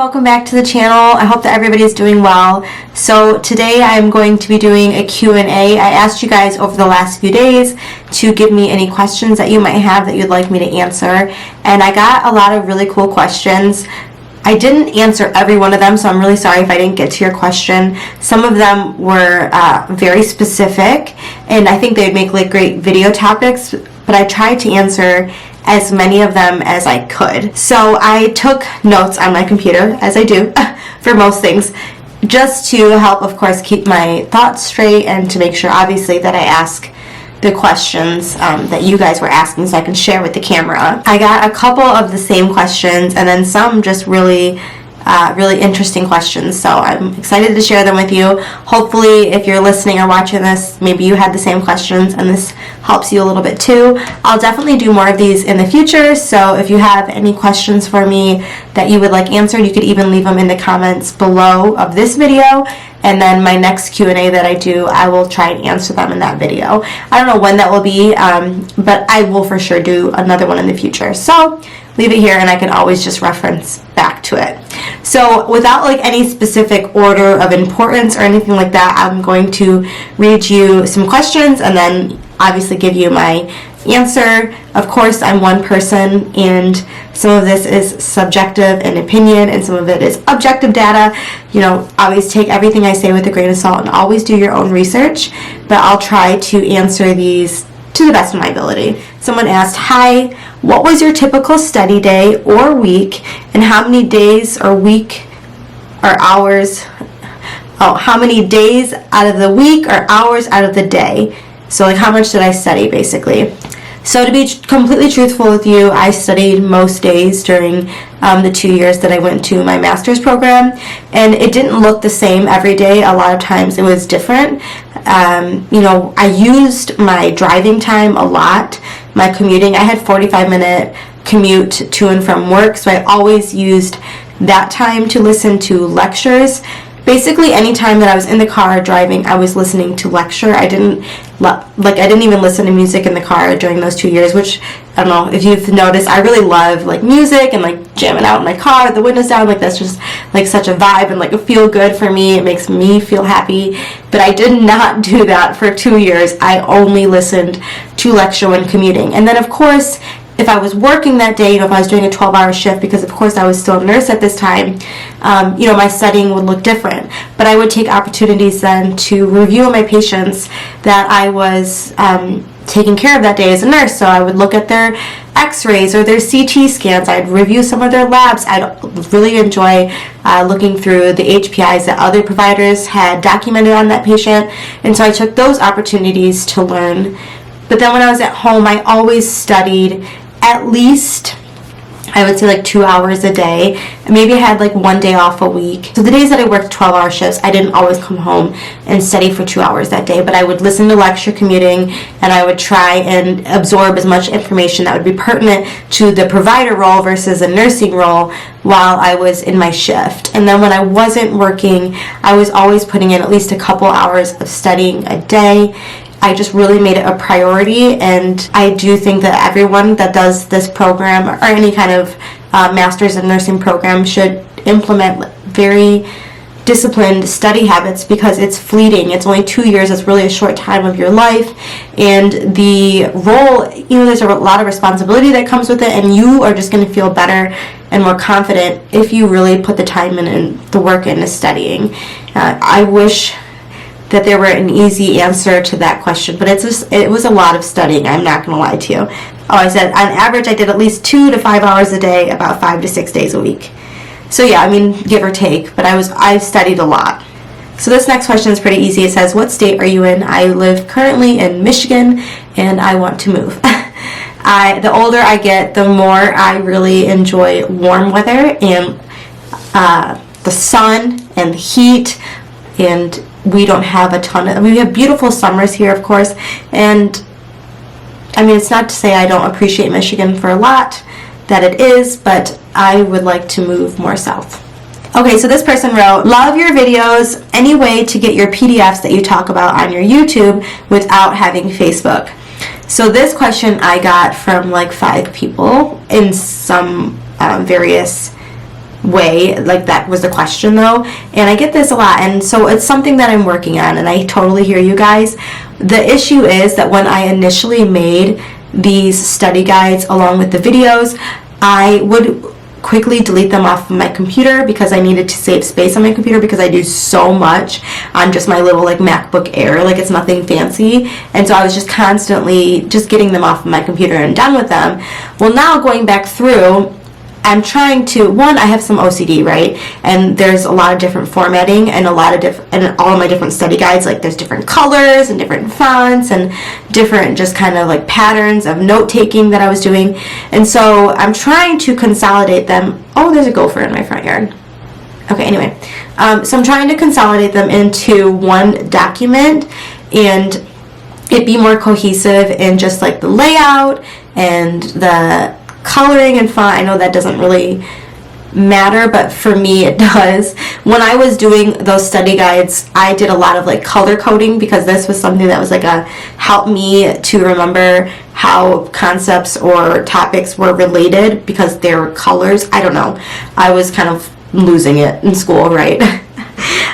welcome back to the channel. I hope that everybody's doing well. So today I'm going to be doing a Q&A. I asked you guys over the last few days to give me any questions that you might have that you'd like me to answer, and I got a lot of really cool questions. I didn't answer every one of them, so I'm really sorry if I didn't get to your question. Some of them were very specific, and I think they'd make like great video topics, but I tried to answer as many of them as I could. So I took notes on my computer, as I do for most things, just to help, of course, keep my thoughts straight and to make sure, obviously, that I ask the questions that you guys were asking so I can share with the camera. I got a couple of the same questions and then some just really interesting questions, so I'm excited to share them with you. Hopefully, if you're listening or watching this, maybe you had the same questions and this helps you a little bit too. I'll definitely do more of these in the future, so if you have any questions for me that you would like answered, you could even leave them in the comments below of this video, and then my next Q&A that I do, I will try and answer them in that video. I don't know when that will be, but I will for sure do another one in the future. So leave it here and I can always just reference back to it. So without like any specific order of importance or anything like that, I'm going to read you some questions and then obviously give you my answer. Of course, I'm one person and some of this is subjective and opinion and some of it is objective data. You know, always take everything I say with a grain of salt and always do your own research, but I'll try to answer these to the best of my ability. Someone asked, "Hi, what was your typical study day or week, and how many days or week or hours, how many days out of the week or hours out of the day?" So like how much did I study basically. So to be completely truthful with you, I studied most days during the 2 years that I went to my master's program, and it didn't look the same every day. A lot of times it was different. You know, I used my driving time a lot, my commuting. I had 45-minute commute to and from work, so I always used that time to listen to lectures. Basically, any time that I was in the car driving, I was listening to lecture. I didn't even listen to music in the car during those 2 years, which, I don't know if you've noticed, I really love like music and like jamming out in my car, the windows down, like that's just like such a vibe and like a feel good for me. It makes me feel happy. But I did not do that for 2 years. I only listened to lecture when commuting. And then of course, if I was working that day, you know, if I was doing a 12-hour shift, because of course I was still a nurse at this time, you know, my studying would look different. But I would take opportunities then to review my patients that I was taking care of that day as a nurse. So I would look at their x-rays or their CT scans. I'd review some of their labs. I'd really enjoy looking through the HPIs that other providers had documented on that patient. And so I took those opportunities to learn. But then when I was at home, I always studied at least, I would say, like 2 hours a day. Maybe I had like 1 day off a week. So the days that I worked 12-hour shifts, I didn't always come home and study for 2 hours that day, but I would listen to lecture commuting and I would try and absorb as much information that would be pertinent to the provider role versus a nursing role while I was in my shift. And then when I wasn't working, I was always putting in at least a couple hours of studying a day. I just really made it a priority, and I do think that everyone that does this program or any kind of master's in nursing program should implement very disciplined study habits, because it's fleeting. It's only 2 years. It's really a short time of your life, and the role, you know, there's a lot of responsibility that comes with it, and you are just going to feel better and more confident if you really put the time in and the work into studying. I wish that there were an easy answer to that question, but it was a lot of studying, I'm not going to lie to you. I said on average I did at least 2 to 5 hours a day, about 5 to 6 days a week. So yeah, I mean, give or take, but I studied a lot. So this next question is pretty easy. It says, "What state are you in?" I live currently in Michigan and I want to move. The older I get, the more I really enjoy warm weather and the sun and the heat, and we don't have a ton of, we have beautiful summers here, of course, and I mean, it's not to say I don't appreciate Michigan for a lot that it is, but I would like to move more south. Okay, so this person wrote, "Love your videos. Any way to get your PDFs that you talk about on your YouTube without having Facebook?" So this question I got from like 5 people in some various way. Like, that was the question though, and I get this a lot, and so it's something that I'm working on, and I totally hear you guys. The issue is that when I initially made these study guides along with the videos, I would quickly delete them off of my computer because I needed to save space on my computer, because I do so much on just my little like MacBook Air, like it's nothing fancy, and so I was just constantly just getting them off of my computer and done with them. Well, now going back through, I'm trying to, I have some OCD, right? And there's a lot of different formatting and a lot of and all of my different study guides, like there's different colors and different fonts and different just kind of like patterns of note taking that I was doing. And so I'm trying to consolidate them. Oh, there's a gopher in my front yard. Okay, anyway. So I'm trying to consolidate them into one document and it be more cohesive in just like the layout and the coloring and font. I know that doesn't really matter, but for me it does. When I was doing those study guides, I did a lot of like color coding, because this was something that was like a help me to remember how concepts or topics were related because they were colors. I don't know. I was kind of losing it in school, right?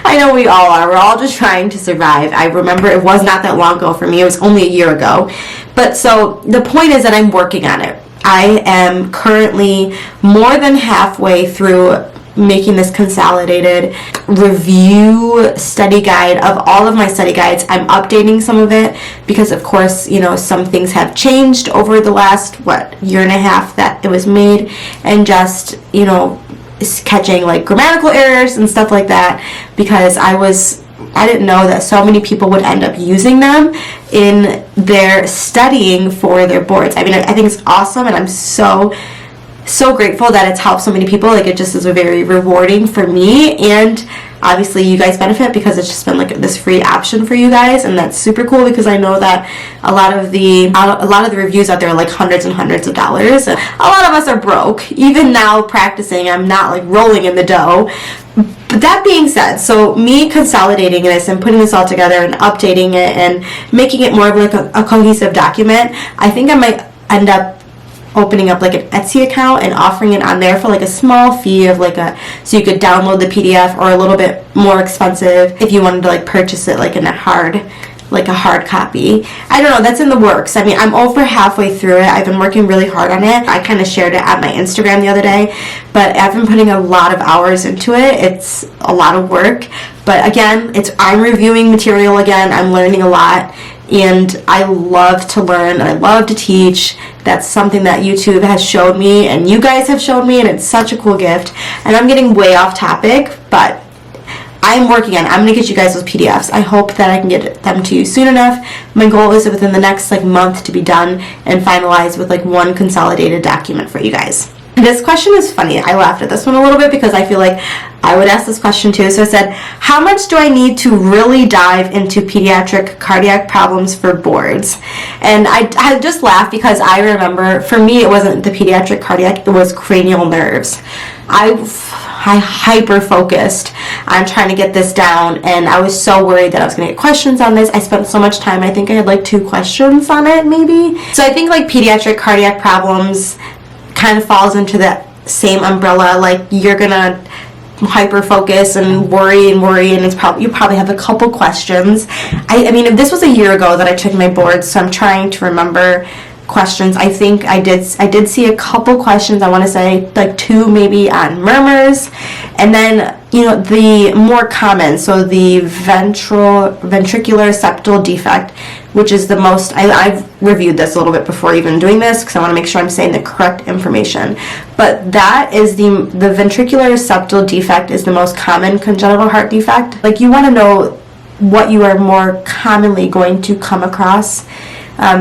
I know we all are. We're all just trying to survive. I remember it was not that long ago for me. It was only a year ago. But so the point is that I'm working on it. I am currently more than halfway through making this consolidated review study guide of all of my study guides. I'm updating some of it because, of course, you know, some things have changed over the last, year and a half that it was made, and just, you know, catching like grammatical errors and stuff like that, because I didn't know that so many people would end up using them in their studying for their boards. I mean, I think it's awesome, and I'm so grateful that it's helped so many people. Like, it just is very rewarding for me, and obviously you guys benefit because it's just been like this free option for you guys, and that's super cool because I know that a lot of the reviews out there are like hundreds and hundreds of dollars. A lot of us are broke. Even now practicing, I'm not like rolling in the dough. But that being said, so me consolidating this and putting this all together and updating it and making it more of like a cohesive document, I think I might end up opening up like an Etsy account and offering it on there for like a small fee of so you could download the PDF, or a little bit more expensive if you wanted to like purchase it like in a hard copy. I don't know, that's in the works. I mean, I'm over halfway through it. I've been working really hard on it. I kind of shared it on my Instagram the other day, but I've been putting a lot of hours into it. It's a lot of work, but again, I'm reviewing material again. I'm learning a lot, and I love to learn and I love to teach. That's something that YouTube has showed me and you guys have showed me, and it's such a cool gift. And I'm getting way off topic, but I'm working on it. I'm going to get you guys those PDFs. I hope that I can get them to you soon enough. My goal is within the next month to be done and finalized with one consolidated document for you guys. This question is funny. I laughed at this one a little bit because I feel like I would ask this question too. So I said, how much do I need to really dive into pediatric cardiac problems for boards? And I just laughed because I remember, for me, it wasn't the pediatric cardiac, it was cranial nerves. I hyper focused on trying to get this down, and I was so worried that I was going to get questions on this. I spent so much time. I think I had 2 questions on it maybe. So I think pediatric cardiac problems kind of falls into that same umbrella. You're gonna hyper focus and worry, and it's you probably have a couple questions. I mean, if this was a year ago that I took my boards, so I'm trying to remember questions. I think I did see a couple questions. I want to say 2 maybe on murmurs, and then the more common, so the ventricular septal defect, which is the most, I've reviewed this a little bit before even doing this because I want to make sure I'm saying the correct information, but that is the ventricular septal defect is the most common congenital heart defect. You want to know what you are more commonly going to come across.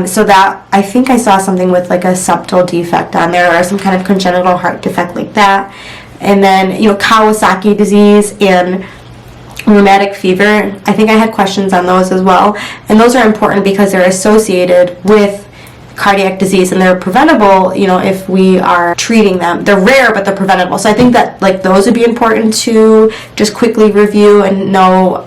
So that, I think I saw something with a septal defect on there, or some kind of congenital heart defect like that. And then, Kawasaki disease and rheumatic fever. I think I had questions on those as well. And those are important because they're associated with cardiac disease, and they're preventable, if we are treating them. They're rare, but they're preventable. So I think that those would be important to just quickly review and know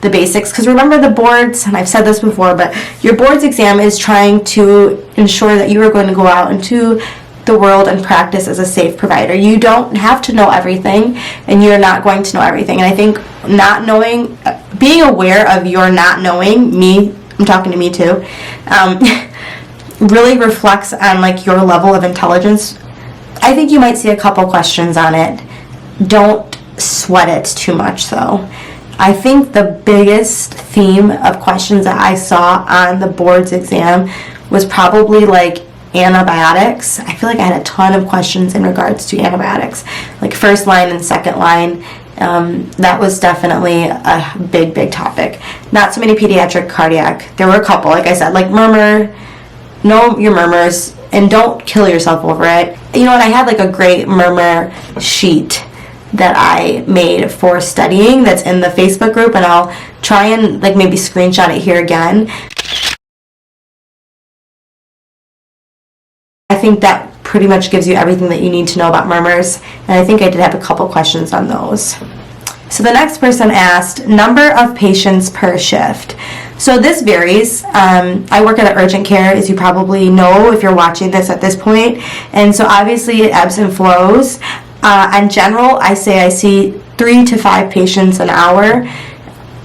the basics, because remember the boards, and I've said this before, but your boards exam is trying to ensure that you are going to go out into the world and practice as a safe provider. You don't have to know everything, and you're not going to know everything. And I think not knowing, being aware of your not knowing, I'm talking to me too, really reflects on like your level of intelligence. I think you might see a couple questions on it. Don't sweat it too much though. I think the biggest theme of questions that I saw on the board's exam was probably like antibiotics. I feel like I had a ton of questions in regards to antibiotics, like first line and second line. That was definitely a big topic. Not so many pediatric cardiac. There were a couple, like I said, like murmur, know your murmurs, and don't kill yourself over it. You know what, I had like a great murmur sheet that I made for studying that's in the Facebook group, and I'll try and like maybe screenshot it here again. I think that pretty much gives you everything that you need to know about murmurs, and I think I did have a couple questions on those. So the next person asked, number of patients per shift. So this varies. I work at an urgent care, as you probably know if you're watching this at this point, and so obviously it ebbs and flows. In general, I say I see 3 to 5 patients an hour.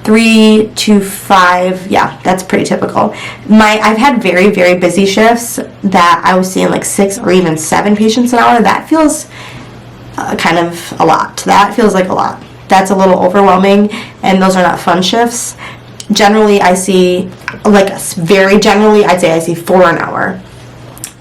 3 to 5, yeah, that's pretty typical. I've had very busy shifts that I was seeing like 6 or even 7 patients an hour. That feels kind of a lot. That feels like a lot. That's a little overwhelming, and those are not fun shifts. Generally, I see, like very generally, I'd say I see 4 an hour.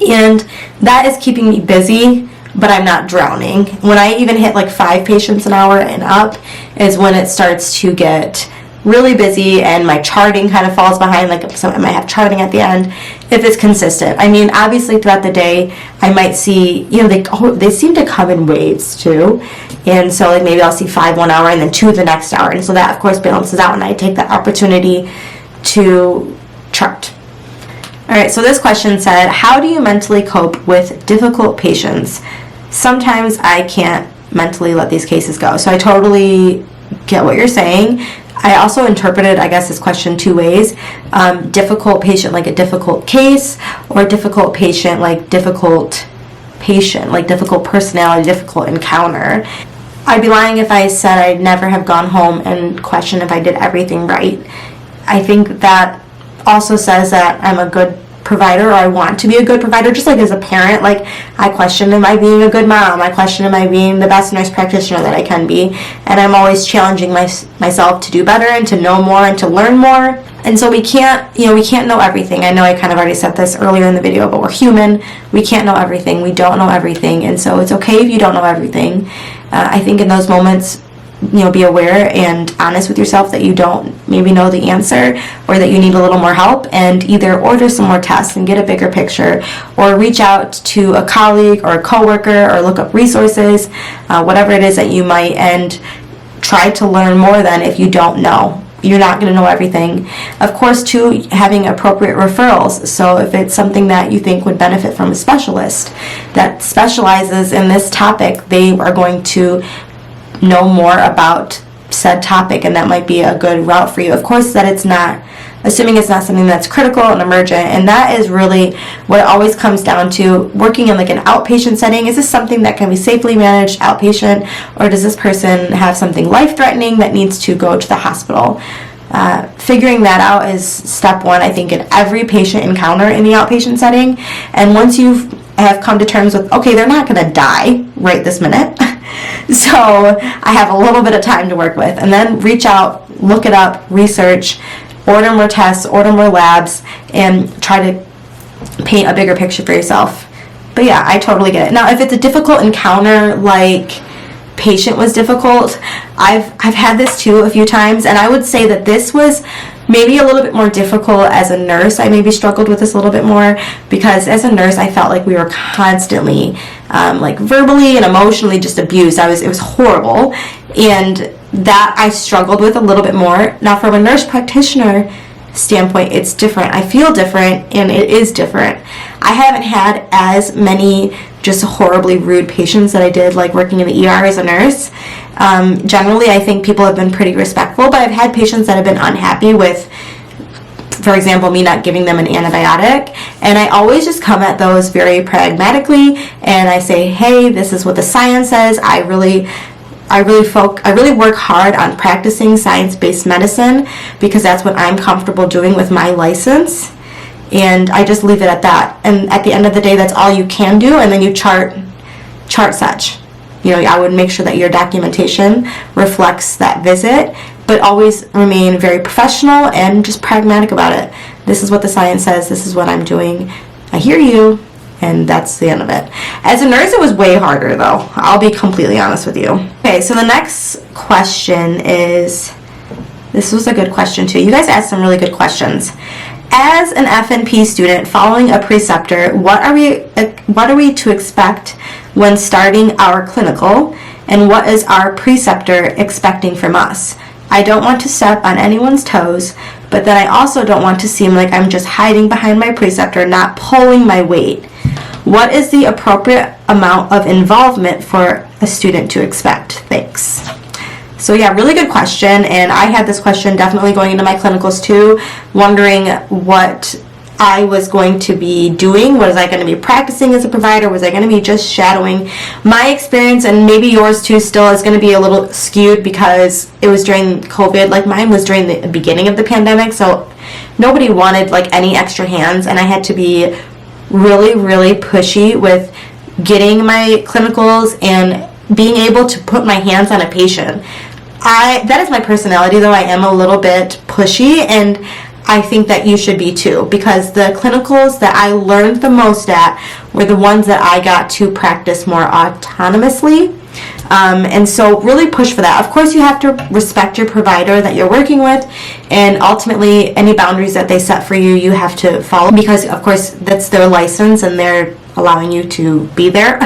And that is keeping me busy, but I'm not drowning. When I even hit like 5 patients an hour and up is when it starts to get really busy and my charting kind of falls behind. Like I might have charting at the end if it's consistent. I mean, obviously throughout the day I might see, you know, they seem to come in waves too, and so like maybe I'll see 5 1 hour and then 2 the next hour, and so that of course balances out, and I take that opportunity to chart. Alright, so this question said, how do you mentally cope with difficult patients? Sometimes I can't mentally let these cases go. So I totally get what you're saying. I also interpreted, I guess, this question 2 ways. Difficult patient, like a difficult case, or difficult patient, like difficult personality, difficult encounter. I'd be lying if I said I'd never have gone home and questioned if I did everything right. I think that also says that I'm a good provider, or I want to be a good provider, just like as a parent. Like I question, am I being a good mom? I question, am I being the best nurse practitioner that I can be? And I'm always challenging myself to do better and to know more and to learn more. And so we can't know everything. I know I kind of already said this earlier in the video, but we're human. We can't know everything. We don't know everything, and so it's okay if you don't know everything. I think in those moments, be aware and honest with yourself that you don't maybe know the answer, or that you need a little more help, and either order some more tests and get a bigger picture, or reach out to a colleague or a coworker, or look up resources, whatever it is that you might, and try to learn more than if you don't know. You're not going to know everything. Of course, too, having appropriate referrals. So if it's something that you think would benefit from a specialist that specializes in this topic, they are going to know more about said topic, and that might be a good route for you. Of course, that it's not, assuming it's not something that's critical and emergent, and that is really what it always comes down to. Working in like an outpatient setting, is this something that can be safely managed outpatient, or does this person have something life-threatening that needs to go to the hospital? Figuring that out is step 1, I think, in every patient encounter in the outpatient setting. And once you have come to terms with, okay, they're not going to die right this minute, so I have a little bit of time to work with, and then reach out, look it up, research, order more tests, order more labs, and try to paint a bigger picture for yourself. But yeah, I totally get it. Now, if it's a difficult encounter, like patient was difficult, I've had this too a few times, and I would say that this was maybe a little bit more difficult as a nurse. I maybe struggled with this a little bit more, because as a nurse I felt like we were constantly like verbally and emotionally just abused. It was horrible, and that I struggled with a little bit more. Now, from a nurse practitioner standpoint, it's different. I feel different, and it is different. I haven't had as many just horribly rude patients that I did like working in the ER as a nurse. Generally, I think people have been pretty respectful, but I've had patients that have been unhappy with for example, me not giving them an antibiotic. And I always just come at those very pragmatically, and I say, hey, this is what the science says. I really work hard on practicing science-based medicine because that's what I'm comfortable doing with my license. And I just leave it at that. And at the end of the day, that's all you can do. And then you chart such. I would make sure that your documentation reflects that visit, but always remain very professional and just pragmatic about it. This is what the science says. This is what I'm doing. I hear you. And that's the end of it. As a nurse, it was way harder, though. I'll be completely honest with you. Okay, so the next question is, this was a good question, too. You guys asked some really good questions. As an FNP student following a preceptor, what are we to expect when starting our clinical, and what is our preceptor expecting from us? I don't want to step on anyone's toes, but then I also don't want to seem like I'm just hiding behind my preceptor, not pulling my weight. What is the appropriate amount of involvement for a student to expect? Thanks. So yeah, really good question, and I had this question definitely going into my clinicals too, wondering what I was going to be doing. Was I going to be practicing as a provider? Was I going to be just shadowing? My experience, and maybe yours too still, is going to be a little skewed because it was during COVID. Like mine was during the beginning of the pandemic, so nobody wanted like any extra hands, and I had to be really, really pushy with getting my clinicals and being able to put my hands on a patient. That is my personality, though. I am a little bit pushy, and I think that you should be too, because the clinicals that I learned the most at were the ones that I got to practice more autonomously. And so really push for that. Of course, you have to respect your provider that you're working with, and ultimately any boundaries that they set for you, you have to follow, because of course that's their license and they're allowing you to be there.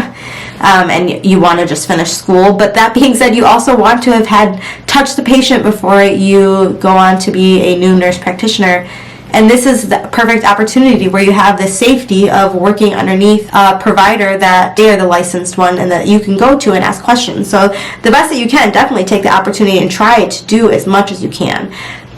And you want to just finish school. But that being said, you also want to have had touched the patient before you go on to be a new nurse practitioner. And this is the perfect opportunity where you have the safety of working underneath a provider that they are the licensed one and that you can go to and ask questions. So the best that you can, definitely take the opportunity and try to do as much as you can.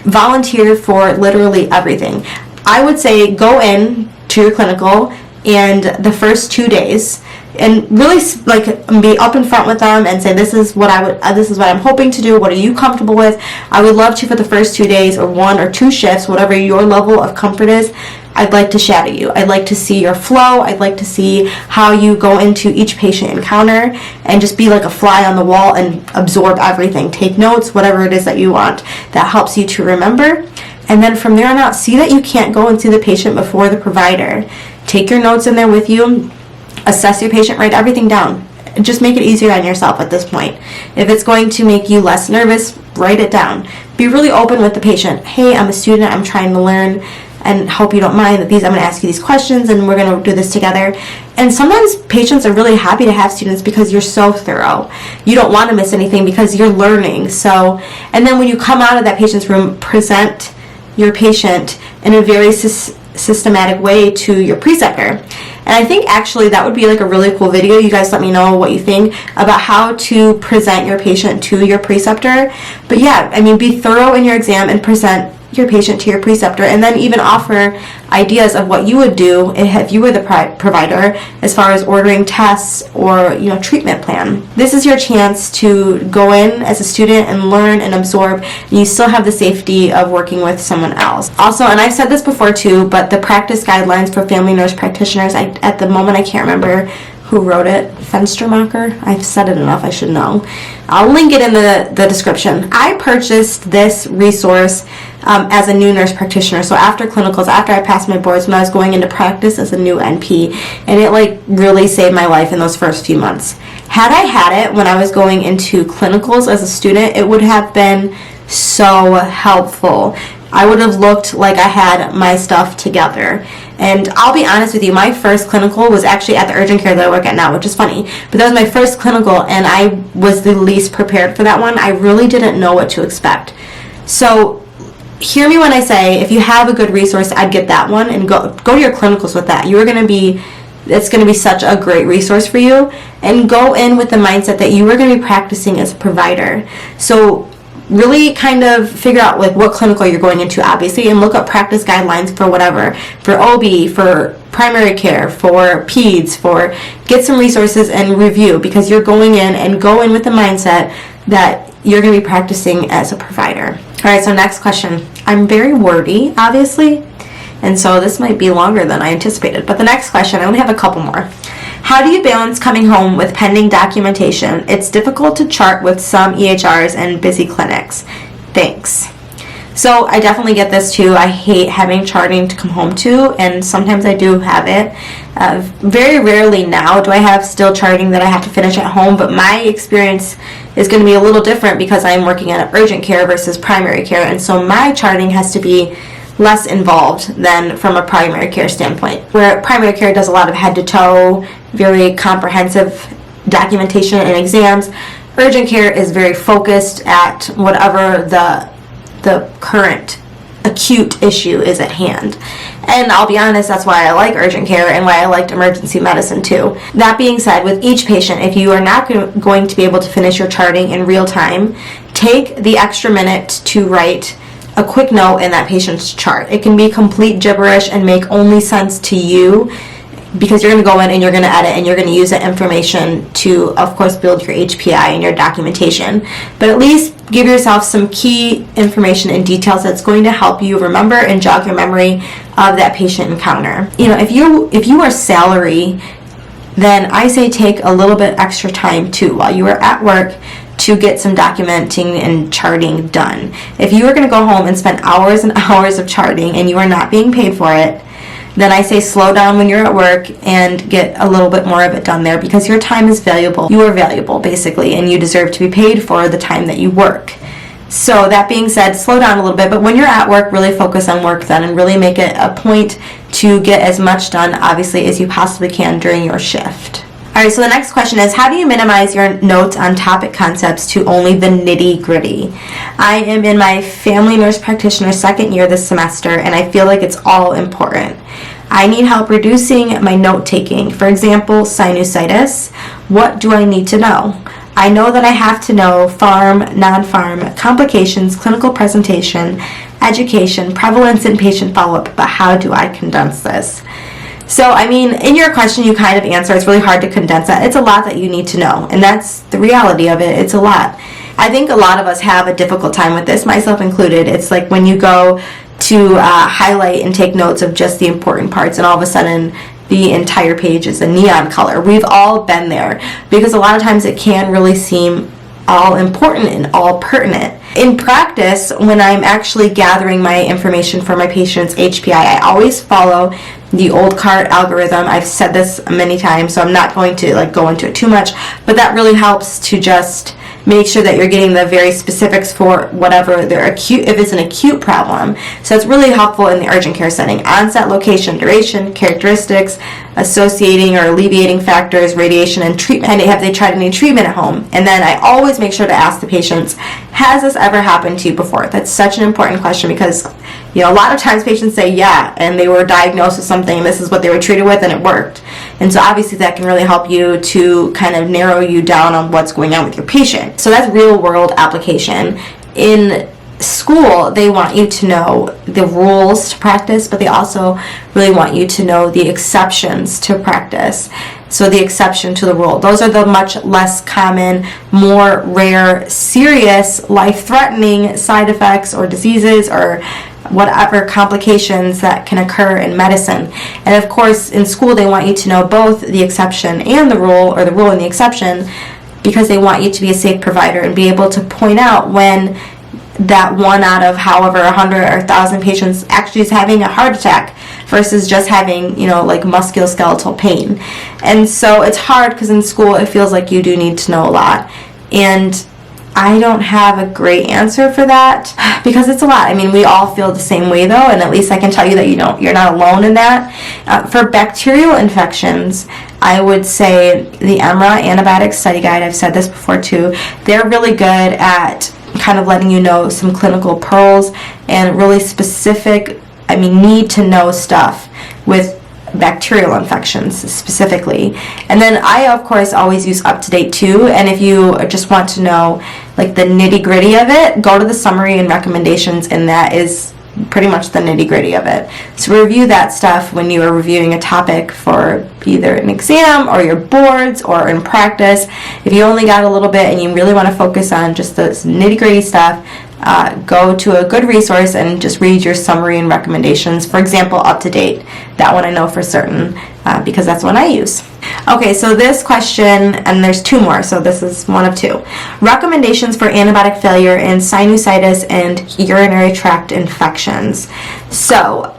Volunteer for literally everything. I would say go in to your clinical and the first 2 days, and really like be up in front with them and say, this is what I'm hoping to do. What are you comfortable with? I would love to, for the first 2 days or 1 or 2 shifts, whatever your level of comfort is, I'd like to shadow you. I'd like to see your flow. I'd like to see how you go into each patient encounter and just be like a fly on the wall and absorb everything. Take notes, whatever it is that you want that helps you to remember. And then from there on out, see that you can't go and see the patient before the provider. Take your notes in there with you. Assess your patient, write everything down. Just make it easier on yourself at this point. If it's going to make you less nervous, write it down. Be really open with the patient. Hey, I'm a student, I'm trying to learn, and hope you don't mind that I'm going to ask you these questions and we're going to do this together. And sometimes patients are really happy to have students because you're so thorough. You don't want to miss anything because you're learning. So, and then when you come out of that patient's room, present your patient in a very systematic way to your preceptor. And I think actually that would be like a really cool video. You guys let me know what you think about how to present your patient to your preceptor. But yeah, I mean, be thorough in your exam and present your patient to your preceptor, and then even offer ideas of what you would do if you were the provider as far as ordering tests or treatment plan. This is your chance to go in as a student and learn and absorb, and you still have the safety of working with someone else. Also, and I've said this before too, but the practice guidelines for family nurse practitioners, at the moment I can't remember who wrote it. Fenstermacher? I've said it enough, I should know. I'll link it in the description. I purchased this resource as a new nurse practitioner. So after clinicals, after I passed my boards, when I was going into practice as a new NP, and it really saved my life in those first few months. Had I had it when I was going into clinicals as a student, it would have been so helpful. I would have looked like I had my stuff together. And I'll be honest with you, my first clinical was actually at the urgent care that I work at now, which is funny. But that was my first clinical, and I was the least prepared for that one. I really didn't know what to expect. So hear me when I say, if you have a good resource, I'd get that one and go to your clinicals with that. It's going to be such a great resource for you. And go in with the mindset that you are going to be practicing as a provider. So really kind of figure out like what clinical you're going into, obviously, and look up practice guidelines for whatever, for OB, for primary care, for peds, for get some resources and review, because you're going in and go in with the mindset that you're going to be practicing as a provider. All right, so next question. I'm very wordy, obviously, and so this might be longer than I anticipated, but the next question, I only have a couple more. How do you balance coming home with pending documentation? It's difficult to chart with some EHRs and busy clinics. Thanks. So I definitely get this too. I hate having charting to come home to, and sometimes I do have it. Very rarely now do I have still charting that I have to finish at home, but my experience is going to be a little different because I'm working at urgent care versus primary care, and so my charting has to be less involved than from a primary care standpoint, where primary care does a lot of head to toe, very comprehensive documentation and exams. Urgent care is very focused at whatever the current acute issue is at hand. And I'll be honest, that's why I like urgent care and why I liked emergency medicine too. That being said, with each patient, if you are not going to be able to finish your charting in real time, take the extra minute to write a quick note in that patient's chart. It can be complete gibberish and make only sense to you, because you're going to go in and you're going to edit and you're going to use that information to, of course, build your HPI and your documentation. But at least give yourself some key information and details that's going to help you remember and jog your memory of that patient encounter. You know, if you are salary, then I say take a little bit extra time too while you are at work to get some documenting and charting done. If you are going to go home and spend hours and hours of charting and you are not being paid for it, then I say slow down when you're at work and get a little bit more of it done there, because your time is valuable. You are valuable, basically, and you deserve to be paid for the time that you work. So that being said, slow down a little bit, but when you're at work, really focus on work then and really make it a point to get as much done, obviously, as you possibly can during your shift. All right, so the next question is, how do you minimize your notes on topic concepts to only the nitty-gritty? I am in my family nurse practitioner second year this semester, and I feel like it's all important. I need help reducing my note-taking. For example, sinusitis. What do I need to know? I know that I have to know farm, non-farm, complications, clinical presentation, education, prevalence, and patient follow-up, but how do I condense this? So, I mean, in your question, you kind of answer. It's really hard to condense that. It's a lot that you need to know, and that's the reality of it. It's a lot. I think a lot of us have a difficult time with this, myself included. It's like when you go to highlight and take notes of just the important parts, and all of a sudden the entire page is a neon color. We've all been there, because a lot of times it can really seem all important and all pertinent. In practice, when I'm actually gathering my information for my patient's HPI, I always follow the old CART algorithm. I've said this many times, so I'm not going to go into it too much, but that really helps to just make sure that you're getting the very specifics for whatever their acute, if it's an acute problem. So it's really helpful in the urgent care setting. Onset, location, duration, characteristics, associating or alleviating factors, radiation, and treatment. And have they tried any treatment at home? And then I always make sure to ask the patients, has this ever happened to you before? That's such an important question, because a lot of times patients say yeah, and they were diagnosed with something, and this is what they were treated with, and it worked. And so obviously that can really help you to kind of narrow you down on what's going on with your patient. So that's real world application. In school, they want you to know the rules to practice, but they also really want you to know the exceptions to practice. So the exception to the rule. Those are the much less common, more rare, serious, life-threatening side effects or diseases or whatever complications that can occur in medicine. And of course, in school, they want you to know both the exception and the rule, or the rule and the exception, because they want you to be a safe provider and be able to point out when that one out of however 100 or 1,000 patients actually is having a heart attack versus just having, musculoskeletal pain. And so it's hard, because in school it feels like you do need to know a lot. And I don't have a great answer for that, because it's a lot. I mean, we all feel the same way though, and at least I can tell you that you're not alone in that. For bacterial infections, I would say the EMRA Antibiotic Study Guide, I've said this before too, they're really good at kind of letting you know some clinical pearls and really specific, need to know stuff with bacterial infections specifically. And then I, of course, always use UpToDate too. And if you just want to know like the nitty-gritty of it, go to the summary and recommendations, and that is pretty much the nitty-gritty of it. So review that stuff when you are reviewing a topic for either an exam or your boards or in practice. If you only got a little bit and you really want to focus on just the nitty-gritty stuff, go to a good resource and just read your summary and recommendations. For example, UpToDate. That one I know for certain because that's one I use. Okay, so this question, and there's two more, so this is one of two. Recommendations for antibiotic failure in sinusitis and urinary tract infections. So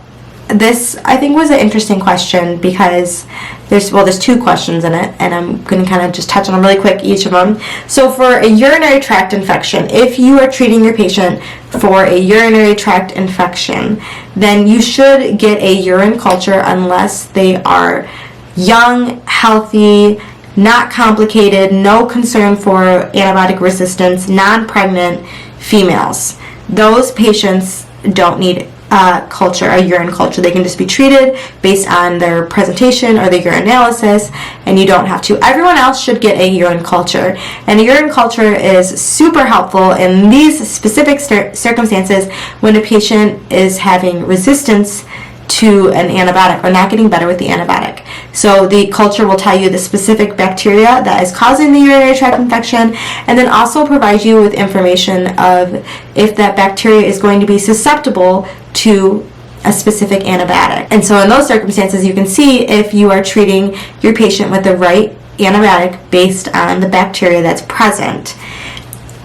this, I think, was an interesting question because there's two questions in it, and I'm going to kind of just touch on them really quick, each of them. So for a urinary tract infection, if you are treating your patient for a urinary tract infection, then you should get a urine culture unless they are young, healthy, not complicated, no concern for antibiotic resistance, non-pregnant females. Those patients don't need a urine culture. They can just be treated based on their presentation or the urinalysis, and you don't have to. Everyone else should get a urine culture, and a urine culture is super helpful in these specific circumstances when a patient is having resistance to an antibiotic or not getting better with the antibiotic. So the culture will tell you the specific bacteria that is causing the urinary tract infection, and then also provide you with information of if that bacteria is going to be susceptible to a specific antibiotic. And so in those circumstances, you can see if you are treating your patient with the right antibiotic based on the bacteria that's present.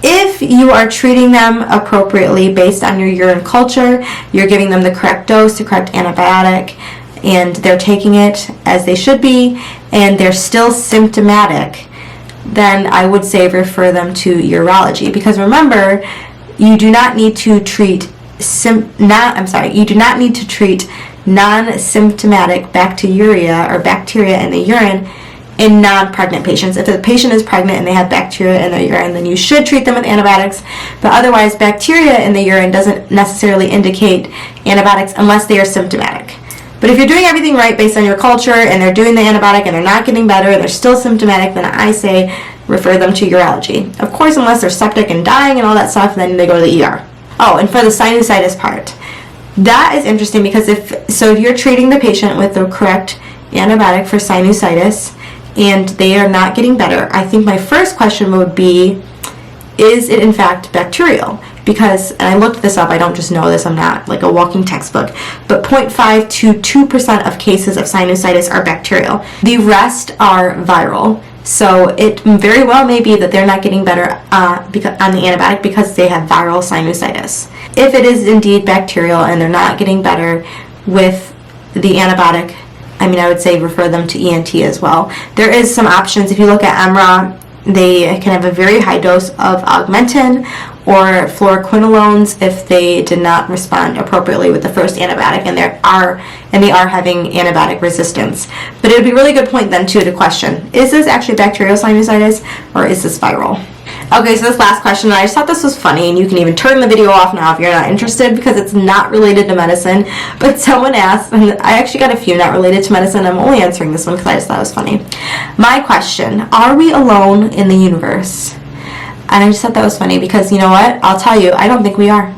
If you are treating them appropriately based on your urine culture, you're giving them the correct dose, the correct antibiotic, and they're taking it as they should be, and they're still symptomatic, then I would say refer them to urology. Because remember, you do not need to treat non-symptomatic bacteriuria or bacteria in the urine in non-pregnant patients. If the patient is pregnant and they have bacteria in their urine, then you should treat them with antibiotics. But otherwise, bacteria in the urine doesn't necessarily indicate antibiotics unless they are symptomatic. But if you're doing everything right based on your culture and they're doing the antibiotic and they're not getting better and they're still symptomatic, then I say refer them to urology. Of course, unless they're septic and dying and all that stuff, then they go to the ER. Oh, and for the sinusitis part, that is interesting because if you're treating the patient with the correct antibiotic for sinusitis and they are not getting better, I think my first question would be, is it in fact bacterial? Because, and I looked this up, I don't just know this, I'm not like a walking textbook, but 0.5 to 2% of cases of sinusitis are bacterial. The rest are viral. So it very well may be that they're not getting better on the antibiotic because they have viral sinusitis. If it is indeed bacterial and they're not getting better with the antibiotic, I would say refer them to ENT as well. There is some options. If you look at EMRA, they can have a very high dose of augmentin or fluoroquinolones if they did not respond appropriately with the first antibiotic and they are having antibiotic resistance. But it would be a really good point then too to question, is this actually bacterial sinusitis or is this viral? Okay, so this last question, I just thought this was funny, and you can even turn the video off now if you're not interested because it's not related to medicine. But someone asked, and I actually got a few not related to medicine. I'm only answering this one because I just thought it was funny. My question, are we alone in the universe? And I just thought that was funny because, you know what? I'll tell you, I don't think we are.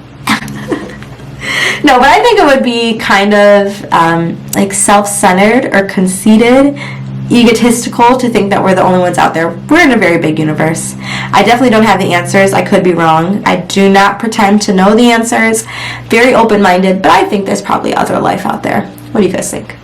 No, but I think it would be kind of like self-centered or conceited, egotistical to think that we're the only ones out there. We're in a very big universe. I definitely don't have the answers. I could be wrong. I do not pretend to know the answers. Very open-minded, but I think there's probably other life out there. What do you guys think?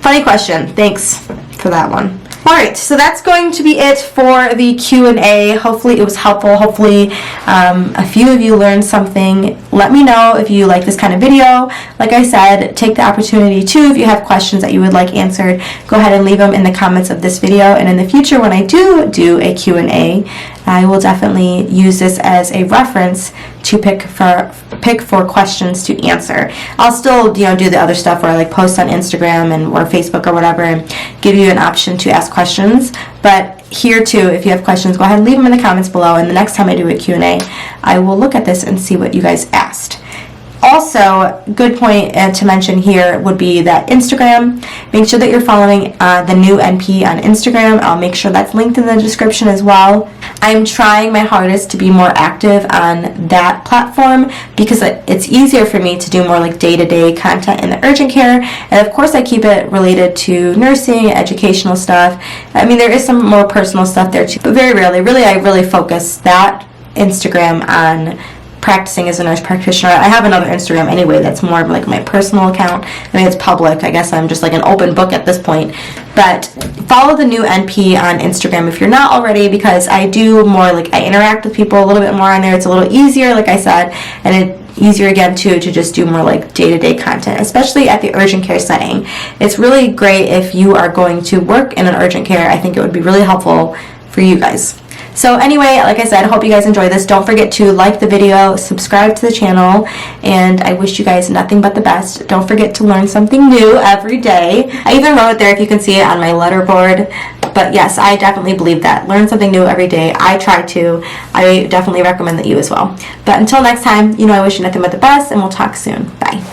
Funny question. Thanks for that one. Alright, so that's going to be it for the Q&A. Hopefully it was helpful. Hopefully a few of you learned something. Let me know if you like this kind of video. Like I said, take the opportunity too, if you have questions that you would like answered, go ahead and leave them in the comments of this video. And in the future, when I do a Q&A, I will definitely use this as a reference to pick for questions to answer. I'll still do the other stuff where I like post on Instagram or Facebook or whatever and give you an option to ask questions. But here too, if you have questions, go ahead and leave them in the comments below, and the next time I do a Q&A, I will look at this and see what you guys asked. Also, good point to mention here would be that Instagram. Make sure that you're following the new NP on Instagram. I'll make sure that's linked in the description as well. I'm trying my hardest to be more active on that platform because it's easier for me to do more like day-to-day content in the urgent care. And of course I keep it related to nursing, educational stuff. I mean, there is some more personal stuff there too, but very rarely. Really, I really focus that Instagram on practicing as a nurse practitioner. I have another Instagram anyway that's more of like my personal account. I mean, it's public. I guess I'm just like an open book at this point. But follow the new NP on Instagram if you're not already, because I do more like, I interact with people a little bit more on there. It's a little easier, like I said, and it's easier again too to just do more like day-to-day content, especially at the urgent care setting. It's really great if you are going to work in an urgent care. I think it would be really helpful for you guys. So anyway, like I said, I hope you guys enjoy this. Don't forget to like the video, subscribe to the channel, and I wish you guys nothing but the best. Don't forget to learn something new every day. I even wrote it there if you can see it on my letterboard. But yes, I definitely believe that. Learn something new every day. I try to. I definitely recommend that you as well. But until next time, I wish you nothing but the best, and we'll talk soon. Bye.